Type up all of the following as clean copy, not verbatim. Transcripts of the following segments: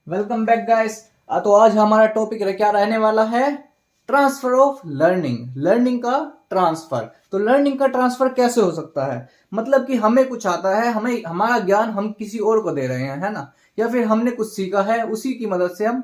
Welcome back guys. तो आज हमारा टॉपिक क्या रहने वाला है? Transfer of learning. लर्निंग का ट्रांसफर। तो लर्निंग का ट्रांसफर कैसे हो सकता है? मतलब कि हमें कुछ आता है, हमें हमारा ज्ञान हम किसी और को दे रहे हैं, है ना। या फिर हमने कुछ सीखा है, उसी की मदद से हम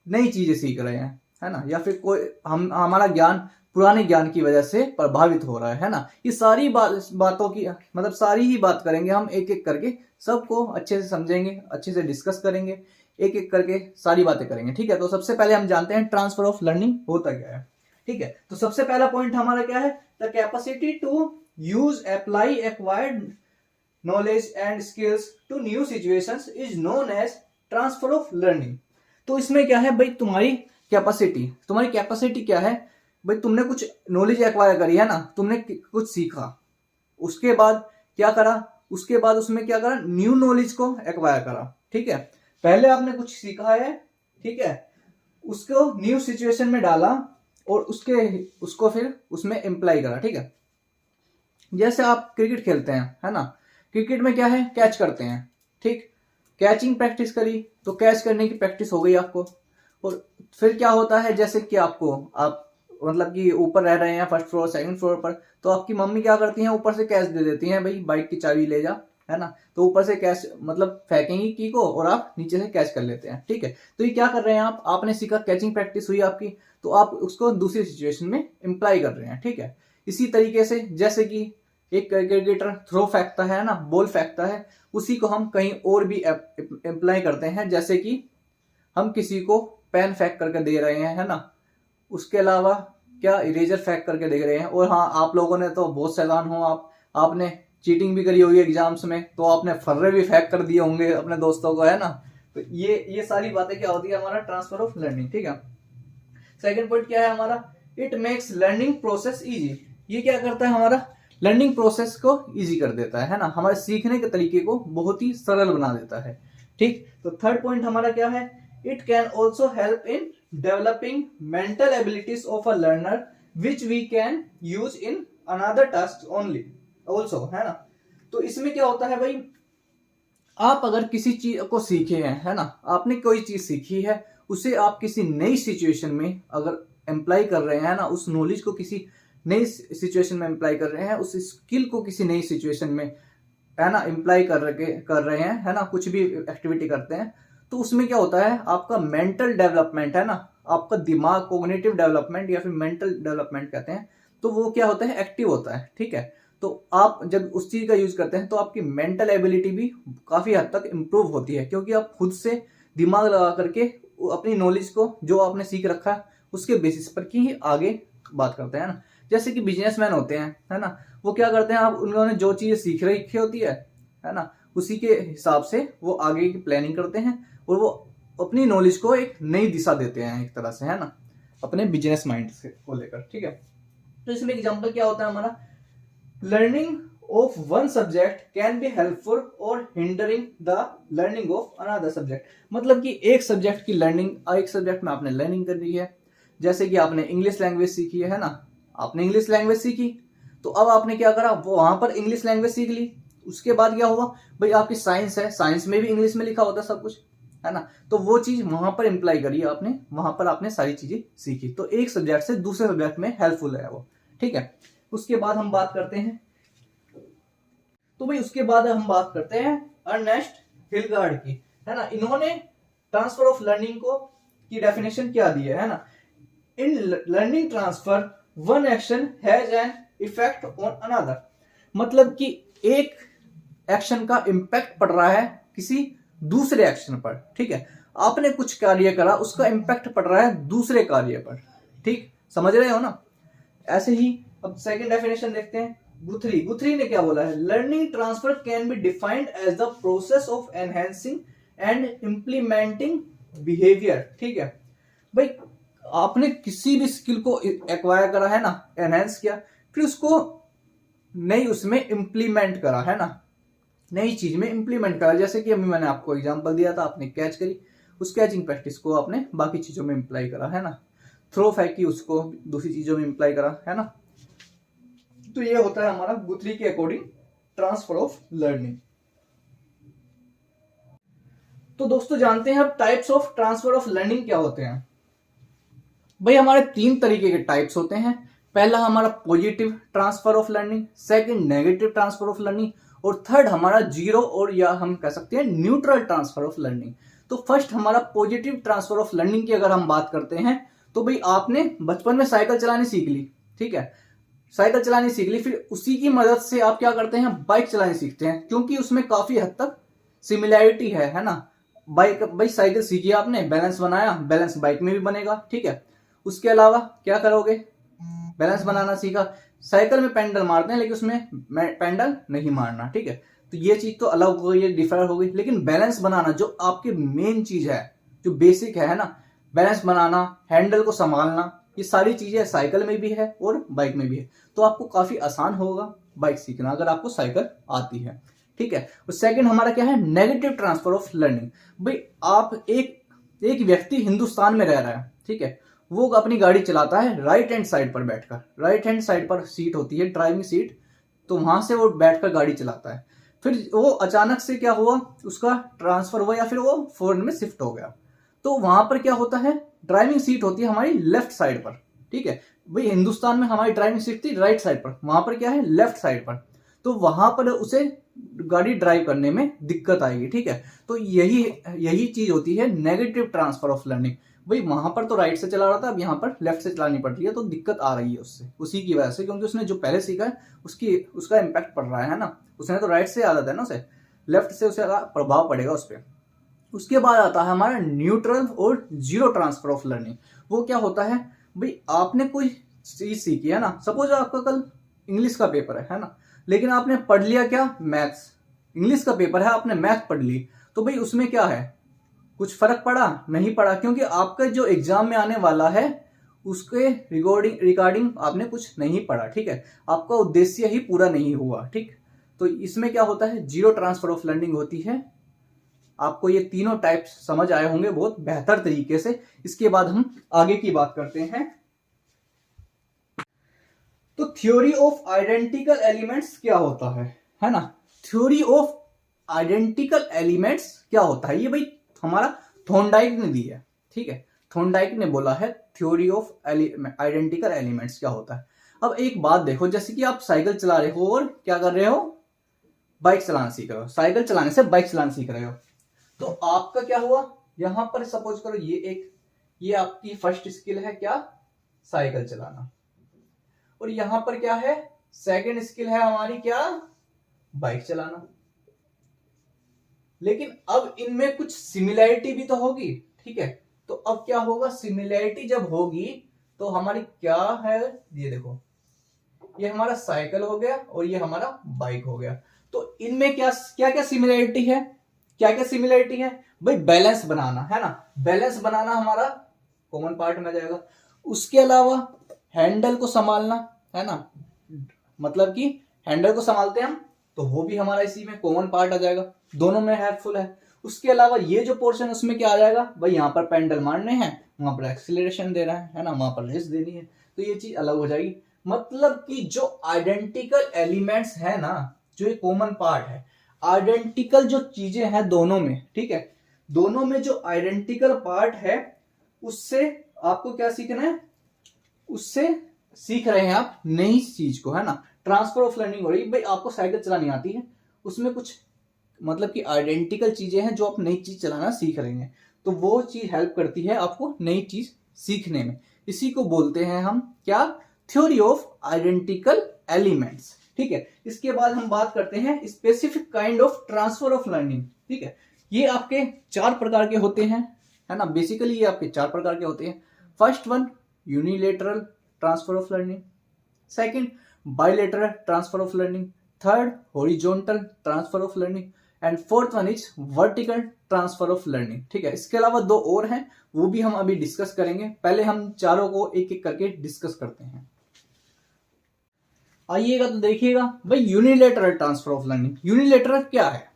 नई चीजें सीख रहे हैं, है ना। या फिर कोई हम हमारा ज्ञान पुराने ज्ञान की वजह से प्रभावित हो रहा है ना। ये सारी बातों की मतलब सारी ही बात करेंगे हम, एक एक करके सबको अच्छे से समझेंगे, अच्छे से डिस्कस करेंगे, एक एक करके सारी बातें करेंगे। ठीक है, तो सबसे पहले हम जानते हैं ट्रांसफर ऑफ लर्निंग होता क्या है। ठीक है, तो सबसे पहला पॉइंट हमारा क्या है? The capacity to use apply acquired knowledge and skills to new situations is known as transfer of learning. तो इसमें क्या है भाई? तुम्हारी कैपेसिटी क्या है भाई? तुमने कुछ नॉलेज एक्वायर करी है ना, तुमने कुछ सीखा, उसके बाद क्या करा? उसके बाद उसमें क्या करा? न्यू नॉलेज को एक्वायर करा। ठीक है, पहले आपने कुछ सीखा है, ठीक है, उसको न्यू सिचुएशन में डाला और उसको फिर उसमें इम्प्लाई करा। ठीक है, जैसे आप क्रिकेट खेलते हैं, है ना। क्रिकेट में क्या है? कैच करते हैं। ठीक, कैचिंग प्रैक्टिस करी तो कैच करने की प्रैक्टिस हो गई आपको। और फिर क्या होता है? जैसे कि आप मतलब कि ऊपर रह रहे हैं, फर्स्ट फ्लोर सेकंड फ्लोर पर, तो आपकी मम्मी क्या करती हैं? ऊपर से कैच दे देती हैं, भाई बाइक की चाबी ले जा, है ना। तो ऊपर से कैच मतलब फेंकेंगी की को और आप नीचे से कैच कर लेते हैं। ठीक है, तो ये क्या कर रहे हैं आप? आपने सीखा, कैचिंग प्रैक्टिस हुई आपकी, तो आप उसको दूसरी सिचुएशन में इम्प्लाई कर रहे हैं। ठीक है, इसी तरीके से जैसे कि एक क्रिकेटर थ्रो फेंकता है ना, बॉल फेंकता है, उसी को हम कहीं और भी इम्प्लाई करते हैं। जैसे कि हम किसी को पेन फेंक करके दे रहे हैं, है ना। उसके अलावा क्या? इरेजर फेंक करके दे रहे हैं। और हाँ, आप लोगों ने तो बहुत सैलान हो, आपने चीटिंग भी करी होगी एग्जाम्स में, तो आपने फर्रे भी फेंक कर दिए होंगे अपने दोस्तों को, है ना। तो ये सारी बातें क्या होती है? हमारा ट्रांसफर ऑफ लर्निंग। ठीक है, सेकंड पॉइंट क्या है हमारा? It makes learning process easy. ये क्या करता है? हमारा लर्निंग प्रोसेस को इजी कर देता है ना, हमारे सीखने के तरीके को बहुत ही सरल बना देता है। ठीक, तो थर्ड पॉइंट हमारा क्या है? It can also help in developing mental abilities of a learner which we can use in another task only also, है ना। तो इसमें क्या होता है भाई? आप अगर किसी चीज को सीखे हैं, है ना, आपने कोई चीज सीखी है, उसे आप किसी नई सिचुएशन में अगर एम्प्लाई कर रहे हैं ना, उस नॉलेज को किसी नई सिचुएशन में एम्प्लाई कर रहे हैं, उस स्किल को किसी नई सिचुएशन में, है ना, एम्प्लाई कर रहे हैं, है ना, कुछ भी एक्टिविटी करते हैं, तो उसमें क्या होता है? आपका मेंटल डेवलपमेंट, है ना, आपका दिमाग, कोग्निटिव डेवलपमेंट या फिर मेंटल डेवलपमेंट कहते हैं, तो वो क्या होता है? एक्टिव होता है। ठीक है, तो आप जब उस चीज का यूज करते हैं तो आपकी मेंटल एबिलिटी भी काफी हद तक इंप्रूव होती है, क्योंकि आप खुद से दिमाग लगा करके अपनी नॉलेज को जो आपने सीख रखा है उसके बेसिस पर ही आगे बात करते हैं ना। जैसे कि बिजनेसमैन होते हैं, है ना, वो क्या करते हैं? आप उन्होंने जो चीज सीख रखी होती है ना, उसी के हिसाब से वो आगे की प्लानिंग करते हैं और वो अपनी नॉलेज को एक नई दिशा देते हैं, एक तरह से, है ना, अपने बिजनेस माइंड से को लेकर। ठीक है, तो इसमें एग्जांपल क्या होता है हमारा? Learning of one subject can be helpful और hindering the learning of another subject. मतलब कि एक सब्जेक्ट की लर्निंग, एक सब्जेक्ट में आपने लर्निंग कर ली है, जैसे कि आपने इंग्लिश लैंग्वेज सीखी है ना, आपने इंग्लिश लैंग्वेज सीखी, तो अब आपने क्या करा? वो वहां पर इंग्लिश लैंग्वेज सीख ली। उसके बाद क्या हुआ भाई? आपकी साइंस है, साइंस में भी इंग्लिश में लिखा होता है सब कुछ, है ना, तो वो चीज वहां पर इंप्लाई करी आपने, वहां पर आपने सारी चीजें सीखी, तो एक सब्जेक्ट से दूसरे सब्जेक्ट में हेल्पफुल है वो। ठीक है, उसके बाद हम बात करते हैं, तो भाई उसके बाद हम बात करते हैं अर्नेस्ट हिलगार्ड की, है ना। इन्होंने ट्रांसफर ऑफ लर्निंग को की डेफिनेशन क्या दी है ना? In learning transfer one action has an effect on another. मतलब कि एक एक्शन का इंपैक्ट पड़ रहा है किसी दूसरे एक्शन पर। ठीक है, आपने कुछ कार्य करा, उसका इंपैक्ट पड़ रहा है दूसरे कार्य पर। ठीक, समझ रहे हो ना। ऐसे ही अब सेकंड डेफिनेशन देखते हैं। गुथरी ने क्या बोला है? Learning transfer can be defined as the process of enhancing and implementing behaviour. ठीक है भाई, आपने किसी भी स्किल को एक्वायर करा है ना, एनहेंस किया, फिर उसको नई उसमें इंप्लीमेंट करा, है ना, नई चीज में इंप्लीमेंट करा। जैसे कि अभी मैंने आपको एग्जांपल दिया था, आपने कैच करी, उस कैचिंग प्रैक्टिस को आपने बाकी चीजों में इंप्लाई करा, है ना, थ्रो फेंकी, उसको दूसरी चीजों में इंप्लाई करा, है ना। तो ये होता है हमारा गुथरी के अकॉर्डिंग ट्रांसफर ऑफ लर्निंग। तो दोस्तों जानते हैं अब types of transfer of learning क्या होते हैं। भाई हमारे 3 तरीके के टाइप्स होते हैं। पहला हमारा positive transfer of learning, second negative transfer of learning, और थर्ड हमारा जीरो और या हम कह सकते हैं न्यूट्रल ट्रांसफर ऑफ लर्निंग। तो फर्स्ट हमारा पॉजिटिव ट्रांसफर ऑफ लर्निंग की अगर हम बात करते हैं तो भाई आपने बचपन में साइकिल चलानी सीख ली, ठीक है, साइकिल चलानी सीख ली, फिर उसी की मदद से आप क्या करते हैं, बाइक चलानी सीखते हैं, क्योंकि उसमें काफी हद तक सिमिलैरिटी है ना। बाइक, भाई साइकिल सीखी आपने, बैलेंस बनाया, बैलेंस बाइक में भी बनेगा, ठीक है। उसके अलावा क्या करोगे, बैलेंस बनाना सीखा, साइकिल में पेंडल मारते हैं लेकिन उसमें पेंडल नहीं मारना, ठीक है। तो ये चीज तो अलग हो गई, डिफर हो गई, लेकिन बैलेंस बनाना जो आपकी मेन चीज है, जो बेसिक है ना, बैलेंस बनाना, हैंडल को संभालना, ये सारी चीजें साइकिल में भी है और बाइक में भी है। तो आपको काफी आसान होगा बाइक सीखना अगर आपको साइकिल आती है, ठीक है। और सेकंड हमारा क्या है, नेगेटिव ट्रांसफर ऑफ लर्निंग। भाई आप एक व्यक्ति हिंदुस्तान में रह रहा है, ठीक है, वो अपनी गाड़ी चलाता है राइट हैंड साइड पर बैठकर, राइट हैंड साइड पर सीट होती है ड्राइविंग सीट, तो वहां से वो बैठकर गाड़ी चलाता है। फिर वो अचानक से क्या हुआ, उसका ट्रांसफर हुआ या फिर वो फॉरेन में शिफ्ट हो गया, तो वहां पर क्या होता है, ड्राइविंग सीट होती है हमारी लेफ्ट साइड पर, ठीक है। भाई हिंदुस्तान में हमारी ड्राइविंग सीट थी राइट साइड पर, वहां पर क्या है, लेफ्ट साइड पर, तो वहां पर उसे गाड़ी ड्राइव करने में दिक्कत आएगी, ठीक है। तो यही चीज होती है नेगेटिव ट्रांसफर ऑफ लर्निंग। भाई वहां पर तो राइट से चला रहा था, अब यहाँ पर लेफ्ट से चलानी पड़ रही है, तो दिक्कत आ रही है उससे, उसी की वजह से, क्योंकि उसने जो पहले सीखा है उसका इम्पैक्ट पड़ रहा है ना। उसने तो राइट से आदत है ना, उसे लेफ्ट से उसे प्रभाव पड़ेगा उस पर। उसके बाद आता है हमारा न्यूट्रल और जीरो ट्रांसफर ऑफ लर्निंग। वो क्या होता है, भाई आपने कोई चीज सीखी है ना, सपोज आपका कल इंग्लिश का पेपर है ना, लेकिन आपने पढ़ लिया क्या, मैथ्स, इंग्लिश का पेपर है, आपने मैथ पढ़ ली, तो भाई उसमें क्या है, कुछ फर्क पड़ा, नहीं पड़ा, क्योंकि आपका जो एग्जाम में आने वाला है उसके रिगार्डिंग आपने कुछ नहीं पढ़ा, ठीक है, आपका उद्देश्य ही पूरा नहीं हुआ, ठीक। तो इसमें क्या होता है, जीरो ट्रांसफर ऑफ लर्निंग होती है। आपको ये तीनों टाइप्स समझ आए होंगे बहुत बेहतर तरीके से। इसके बाद हम आगे की बात करते हैं। तो थ्योरी ऑफ आइडेंटिकल एलिमेंट्स क्या होता है ना। थ्योरी ऑफ आइडेंटिकल एलिमेंट्स क्या होता है, ये भाई हमारा थॉर्नडाइक ने दी है, ठीक है, थॉर्नडाइक ने बोला है थ्योरी ऑफ आइडेंटिकल एलिमेंट्स क्या होता है। अब एक बात देखो, जैसे कि आप साइकिल चला रहे हो और क्या कर रहे हो, बाइक चलाना सीख रहे हो, साइकिल चलाने से बाइक चलाना सीख रहे हो, तो आपका क्या हुआ, यहां पर सपोज करो ये आपकी फर्स्ट स्किल है क्या, साइकिल चलाना, और यहां पर क्या है, सेकंड स्किल है हमारी क्या, बाइक चलाना। लेकिन अब इनमें कुछ सिमिलैरिटी भी तो होगी, ठीक है। तो अब क्या होगा, सिमिलैरिटी जब होगी तो हमारी क्या है, ये देखो, ये हमारा साइकिल हो गया और ये हमारा बाइक हो गया। तो इनमें क्या क्या सिमिलैरिटी है, क्या क्या सिमिलरिटी है, भाई बैलेंस बनाना है ना, बैलेंस बनाना हमारा कॉमन पार्ट में जाएगा। उसके अलावा हैंडल को संभालना है ना, मतलब कि हैंडल को संभालते हैं हम, तो वो भी हमारा इसी में कॉमन पार्ट आ जाएगा, दोनों में हेल्पफुल है। उसके अलावा ये जो पोर्शन उसमें क्या आ जाएगा, भाई यहाँ पर पेंडल मारने हैं, वहां पर एक्सीलरेशन दे रहा है ना, वहां पर रेस देनी है, तो ये चीज अलग हो जाएगी। मतलब कि जो आइडेंटिकल एलिमेंट्स है ना, जो एक कॉमन पार्ट है, आइडेंटिकल जो चीजें हैं दोनों में, ठीक है, दोनों में जो आइडेंटिकल पार्ट है उससे आपको क्या सीखना है, उससे सीख रहे हैं आप नई चीज को, है ना, ट्रांसफर ऑफ लर्निंग हो रही है। भाई आपको साइकिल चलानी आती है, उसमें कुछ मतलब कि आइडेंटिकल चीजें हैं जो आप नई चीज चलाना सीख रहे हैं, तो वो चीज हेल्प करती है आपको नई चीज सीखने में। इसी को बोलते हैं हम क्या, थ्योरी ऑफ आइडेंटिकल एलिमेंट्स, ठीक है। इसके बाद हम बात करते हैं specific kind of transfer of learning, ठीक है। ये आपके 4 प्रकार के होते हैं, है ना, बेसिकली ये आपके 4 प्रकार के होते हैं। First one unilateral transfer of learning, second bilateral transfer of learning, third horizontal transfer of learning, and fourth one is vertical transfer of learning, ठीक है। इसके अलावा 2 और हैं, वो भी हम अभी डिस्कस करेंगे। पहले हम चारों को एक एक करके डिस्कस करते हैं। आइएगा तो देखिएगा, भाई unilateral transfer of learning, unilateral क्या है,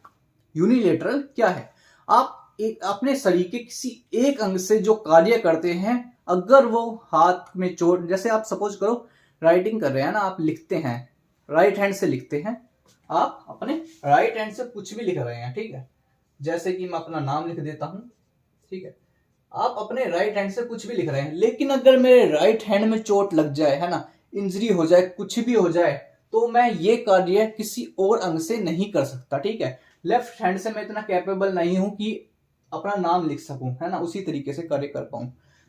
यूनिलेटरल क्या है, आप अपने शरीर के किसी एक अंग से जो कार्य करते हैं, अगर वो हाथ में चोट, जैसे आप सपोज करो राइटिंग कर रहे हैं ना, आप लिखते हैं, राइट हैंड से लिखते हैं, आप अपने राइट हैंड से कुछ भी लिख रहे हैं, ठीक है, जैसे कि मैं अपना नाम लिख देता हूं, ठीक है। आप अपने राइट हैंड से कुछ भी लिख रहे हैं, लेकिन अगर मेरे राइट हैंड में चोट लग जाए, है ना, इंजरी हो जाए, कुछ भी हो जाए, तो मैं ये कार्य किसी और अंग से नहीं कर सकता, ठीक है। लेफ्ट हैंड से मैं इतना कैपेबल नहीं हूं कि अपना नाम लिख सकूं, है ना, उसी तरीके से कार्य कर पाऊं।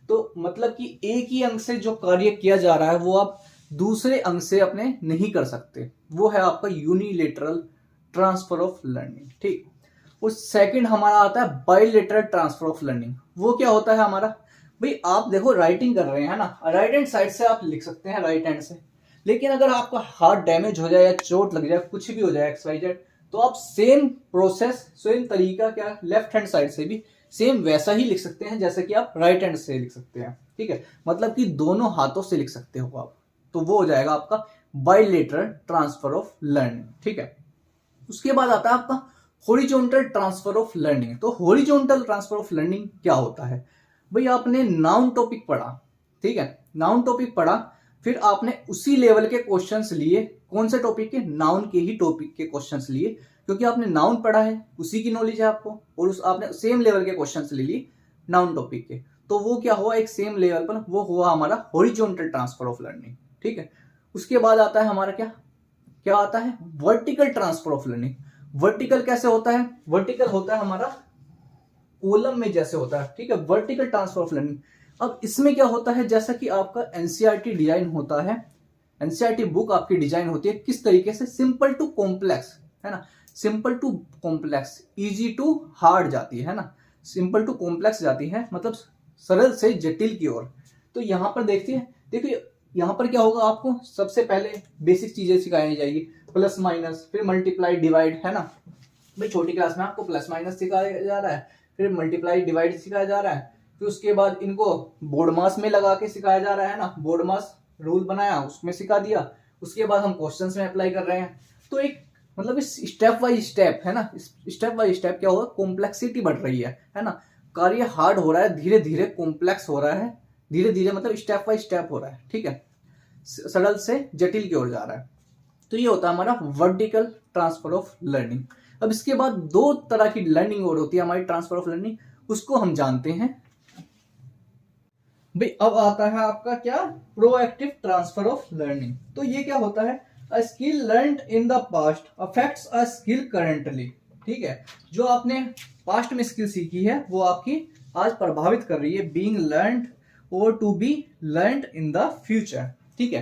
तो मतलब कि एक ही अंग से जो कार्य किया जा रहा है वो आप दूसरे अंग से अपने नहीं कर सकते, वो है आपका यूनिलेटरल ट्रांसफर ऑफ लर्निंग, ठीक। और सेकंड हमारा आता है बाइलेटरल ट्रांसफर ऑफ लर्निंग। वो क्या होता है हमारा, भाई आप देखो राइटिंग कर रहे हैं ना, राइट हैंड साइड से आप लिख सकते हैं राइट हैंड से, लेकिन अगर आपका हाथ डैमेज हो जाए या चोट लग जाए, कुछ भी हो जाए XYZ, तो आप सेम प्रोसेस, सेम तरीका क्या लेफ्ट हैंड साइड से भी सेम वैसा ही लिख सकते हैं जैसे कि आप राइट हैंड से लिख सकते हैं, ठीक है। मतलब कि दोनों हाथों से लिख सकते हो आप, तो वो हो जाएगा आपका बाइलेटरल ट्रांसफर ऑफ लर्निंग, ठीक है। उसके बाद आता है आपका हॉरिजॉन्टल ट्रांसफर ऑफ लर्निंग। तो हॉरिजॉन्टल ट्रांसफर ऑफ लर्निंग क्या होता है, भाई आपने नाउन टॉपिक पढ़ा, ठीक है, नाउन टॉपिक पढ़ा, फिर आपने उसी लेवल के क्वेश्चंस लिए, कौन से टॉपिक के, नाउन के ही टॉपिक के क्वेश्चंस लिए, क्योंकि आपने नाउन पढ़ा है, उसी की नॉलेज है आपको, और उस आपने सेम लेवल के क्वेश्चंस ले लिए नाउन टॉपिक के, तो वो क्या हुआ, एक सेम लेवल पर वो हुआ हमारा हॉरिजॉन्टल ट्रांसफर ऑफ लर्निंग, ठीक है। उसके बाद आता है हमारा क्या क्या आता है, vertical transfer of learning. Vertical कैसे होता है, वर्टिकल होता है हमारा कॉलम में जैसे होता है, ठीक है, वर्टिकल ट्रांसफर ऑफ लर्निंग। अब इसमें क्या होता है, जैसा कि आपका एनसीईआरटी डिजाइन होता है, एनसीईआरटी बुक आपकी डिजाइन होती है किस तरीके से, सिंपल टू कॉम्प्लेक्स, है ना, simple to complex, easy to hard जाती है ना, सिंपल टू कॉम्प्लेक्स जाती है, मतलब सरल से जटिल की ओर। तो यहां पर देखिए यहां पर क्या होगा, आपको सबसे पहले बेसिक चीजें सिखाई जाएगी, प्लस माइनस, फिर मल्टीप्लाई डिवाइड, है ना, भाई छोटी क्लास में आपको प्लस माइनस सिखाया जा रहा है, फिर मल्टीप्लाई डिवाइड सिखाया जा रहा है, फिर उसके बाद इनको बोर्ड मास में लगा के सिखाया जा रहा है ना, बोर्ड मास रूल बनाया उसमें सिखा दिया, उसके बाद हम क्वेश्चंस में अप्लाई कर रहे हैं। तो एक मतलब इस स्टेप बाय स्टेप, है ना, स्टेप बाय स्टेप क्या होगा, कॉम्प्लेक्सिटी बढ़ रही है ना, कार्य हार्ड हो रहा है, धीरे धीरे कॉम्प्लेक्स हो रहा है, धीरे धीरे मतलब स्टेप बाय स्टेप हो रहा है, ठीक है, सरल से जटिल की ओर जा रहा है। तो ये होता है हमारा वर्टिकल ट्रांसफर ऑफ लर्निंग। अब इसके बाद दो तरह की लर्निंग और होती है हमारी ट्रांसफर ऑफ लर्निंग, उसको हम जानते हैं भाई। अब आता है आपका क्या, प्रोएक्टिव ट्रांसफर ऑफ लर्निंग। तो ये क्या होता है, a skill learned in the past affects a skill currently, ठीक है, जो आपने पास्ट में स्किल सीखी है वो आपकी आज प्रभावित कर रही है, बीइंग लर्नड और to be learned in the future, ठीक है।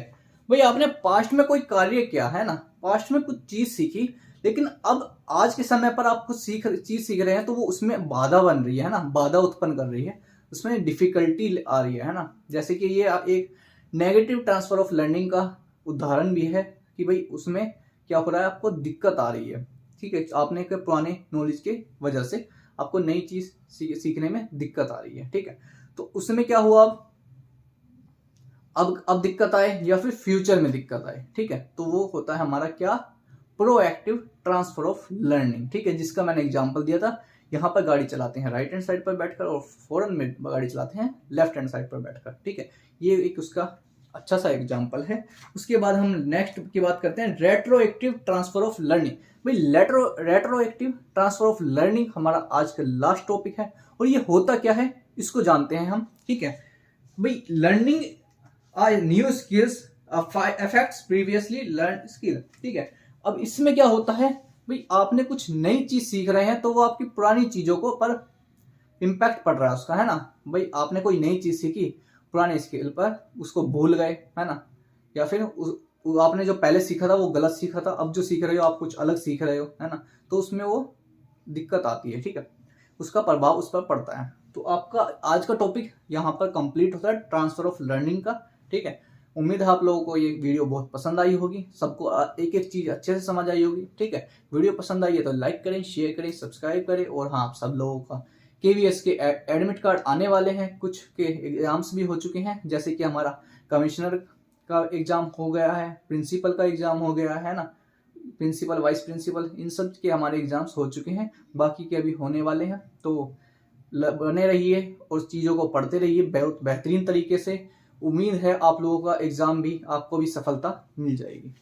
भाई आपने पास्ट में कोई कार्य किया है ना, पास्ट में कुछ चीज सीखी, लेकिन अब आज के समय पर आप कुछ चीज सीख रहे हैं, तो वो उसमें बाधा बन रही है ना, बाधा उत्पन्न कर रही है, उसमें डिफिकल्टी आ रही है ना। जैसे कि ये एक नेगेटिव ट्रांसफर ऑफ लर्निंग का उदाहरण भी है कि भाई उसमें क्या हो रहा है, आपको दिक्कत आ रही है, ठीक है, आपने के पुराने नॉलेज के वजह से आपको नई चीज सीखने में दिक्कत आ रही है, ठीक है। तो उसमें क्या हुआ, अब दिक्कत आए या फिर फ्यूचर में दिक्कत आए, ठीक है, तो वो होता है हमारा क्या, प्रोएक्टिव ट्रांसफर ऑफ लर्निंग, ठीक है, जिसका मैंने एग्जांपल दिया था। यहाँ पर गाड़ी चलाते हैं राइट हैंड साइड पर बैठकर, और फॉरन में गाड़ी चलाते हैं लेफ्ट हैंड साइड पर बैठकर, ठीक है, ये एक उसका अच्छा सा एग्जांपल है। उसके बाद हम नेक्स्ट की बात करते हैं, रेट्रोएक्टिव ट्रांसफर ऑफ लर्निंग। भाई रेट्रोएक्टिव ट्रांसफर ऑफ लर्निंग हमारा आज का लास्ट टॉपिक है, और ये होता क्या है इसको जानते हैं हम, ठीक है। भाई learning new skills affects previously learn skill, ठीक है। अब इसमें क्या होता है, भाई आपने कुछ नई चीज सीख रहे हैं, तो वो आपकी पुरानी चीजों को पर इम्पैक्ट पड़ रहा है उसका, है ना। भाई आपने कोई नई चीज सीखी, पुराने स्किल पर उसको भूल गए, है ना, या फिर आपने जो पहले सीखा था वो गलत सीखा था, अब जो सीख रहे हो आप कुछ अलग सीख रहे हो, है ना, तो उसमें वो दिक्कत आती है, ठीक है, उसका प्रभाव उस पर पड़ता है। तो आपका आज का टॉपिक यहाँ पर कंप्लीट होता है, ट्रांसफर ऑफ लर्निंग का, ठीक है। उम्मीद है आप लोगों को ये वीडियो बहुत पसंद आई होगी, सबको एक एक चीज अच्छे से समझ आई होगी, ठीक है। वीडियो पसंद आई है तो लाइक करें, शेयर करें, सब्सक्राइब करें। और हाँ, आप सब लोगों का KVS के एडमिट कार्ड आने वाले हैं, कुछ के एग्जाम्स भी हो चुके हैं, जैसे कि हमारा कमिश्नर का एग्जाम हो गया है, प्रिंसिपल का एग्जाम हो गया है ना, प्रिंसिपल वाइस प्रिंसिपल, इन सब के हमारे एग्जाम्स हो चुके हैं, बाकी के अभी होने वाले हैं। तो बने रहिए और चीज़ों को पढ़ते रहिए बहुत बेहतरीन तरीके से। उम्मीद है आप लोगों का एग्जाम भी, आपको भी सफलता मिल जाएगी।